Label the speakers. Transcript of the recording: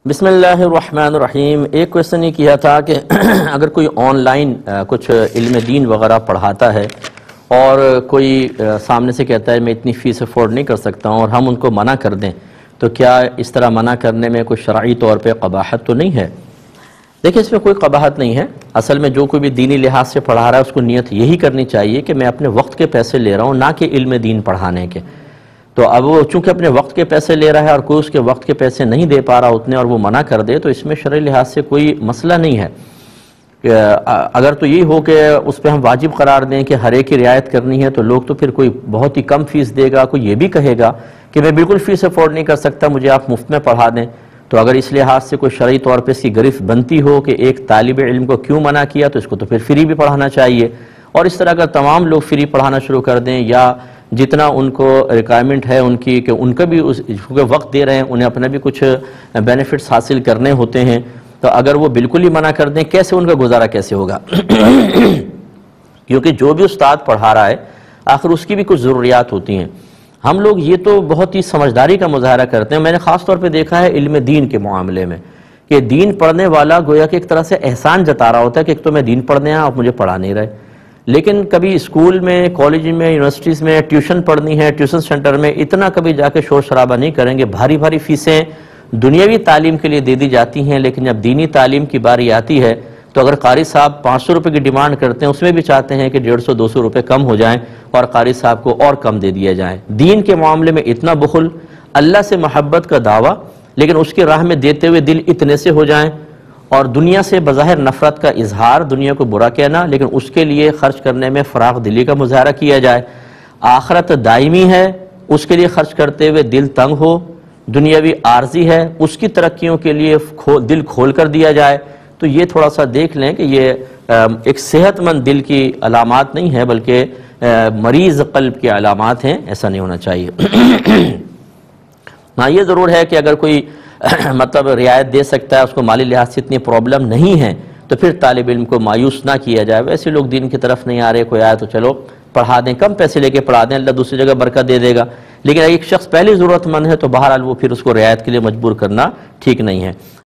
Speaker 1: بسم اللہ الرحمن الرحیم۔ ایک کویسچن یہ کیا تھا کہ اگر کوئی آن لائن کچھ علم دین وغیرہ پڑھاتا ہے اور کوئی سامنے سے کہتا ہے میں اتنی فیس افورڈ نہیں کر سکتا ہوں اور ہم ان کو منع کر دیں، تو کیا اس طرح منع کرنے میں کوئی شرعی طور پہ قباحت تو نہیں ہے؟ دیکھیں، اس میں کوئی قباحت نہیں ہے۔ اصل میں جو کوئی بھی دینی لحاظ سے پڑھا رہا ہے اس کو نیت یہی کرنی چاہیے کہ میں اپنے وقت کے پیسے لے رہا ہوں، نہ کہ علم دین پڑھانے کے۔ تو اب وہ چونکہ اپنے وقت کے پیسے لے رہا ہے اور کوئی اس کے وقت کے پیسے نہیں دے پا رہا اتنے اور وہ منع کر دے، تو اس میں شرعی لحاظ سے کوئی مسئلہ نہیں ہے۔ اگر تو یہ ہو کہ اس پہ ہم واجب قرار دیں کہ ہر ایک کی رعایت کرنی ہے، تو لوگ تو پھر کوئی بہت ہی کم فیس دے گا، کوئی یہ بھی کہے گا کہ میں بالکل فیس افورڈ نہیں کر سکتا، مجھے آپ مفت میں پڑھا دیں۔ تو اگر اس لحاظ سے کوئی شرعی طور پہ اس کی گرفت بنتی ہو کہ ایک طالب علم کو کیوں منع کیا، تو اس کو تو پھر فری بھی پڑھانا چاہیے۔ اور اس طرح اگر تمام لوگ فری پڑھانا شروع کر دیں، یا جتنا ان کو ریکوائرمنٹ ہے ان کی کہ ان کا بھی وقت دے رہے ہیں، انہیں اپنا بھی کچھ بینیفٹس حاصل کرنے ہوتے ہیں، تو اگر وہ بالکل ہی منع کر دیں، کیسے ان کا گزارا کیسے ہوگا؟ کیونکہ جو بھی استاد پڑھا رہا ہے آخر اس کی بھی کچھ ضروریات ہوتی ہیں۔ ہم لوگ یہ تو بہت ہی سمجھداری کا مظاہرہ کرتے ہیں۔ میں نے خاص طور پہ دیکھا ہے علم دین کے معاملے میں کہ دین پڑھنے والا گویا کہ ایک طرح سے احسان جتا رہا ہوتا ہے کہ ایک تو میں دین پڑھنے آیا، آپ مجھے پڑھا نہیں رہے۔ لیکن کبھی اسکول میں، کالج میں، یونیورسٹیز میں ٹیوشن پڑھنی ہے، ٹیوشن سینٹر میں اتنا کبھی جا کے شور شرابہ نہیں کریں گے۔ بھاری بھاری فیسیں دنیاوی تعلیم کے لیے دے دی جاتی ہیں، لیکن جب دینی تعلیم کی باری آتی ہے تو اگر قاری صاحب 500 روپے کی ڈیمانڈ کرتے ہیں، اس میں بھی چاہتے ہیں کہ 150-200 روپے کم ہو جائیں اور قاری صاحب کو اور کم دے دیا جائیں۔ دین کے معاملے میں اتنا بخل، اللہ سے محبت کا دعویٰ، لیکن اس کی راہ میں دیتے ہوئے دل اتنے سے ہو جائیں، اور دنیا سے بظاہر نفرت کا اظہار، دنیا کو برا کہنا، لیکن اس کے لیے خرچ کرنے میں فراغ دلی کا مظاہرہ کیا جائے۔ آخرت دائمی ہے، اس کے لیے خرچ کرتے ہوئے دل تنگ ہو، دنیاوی عارضی ہے، اس کی ترقیوں کے لیے دل کھول کر دیا جائے، تو یہ تھوڑا سا دیکھ لیں کہ یہ ایک صحت مند دل کی علامات نہیں ہے، بلکہ مریض قلب کی علامات ہیں۔ ایسا نہیں ہونا چاہیے۔ ہاں، یہ ضرور ہے کہ اگر کوئی مطلب رعایت دے سکتا ہے، اس کو مالی لحاظ سے اتنی پرابلم نہیں ہے، تو پھر طالب علم کو مایوس نہ کیا جائے۔ ویسے لوگ دین کی طرف نہیں آ رہے، کوئی آیا تو چلو پڑھا دیں، کم پیسے لے کے پڑھا دیں، اللہ دوسری جگہ برکت دے دے گا۔ لیکن ایک شخص پہلے ضرورت مند ہے تو بہرحال وہ پھر اس کو رعایت کے لیے مجبور کرنا ٹھیک نہیں ہے۔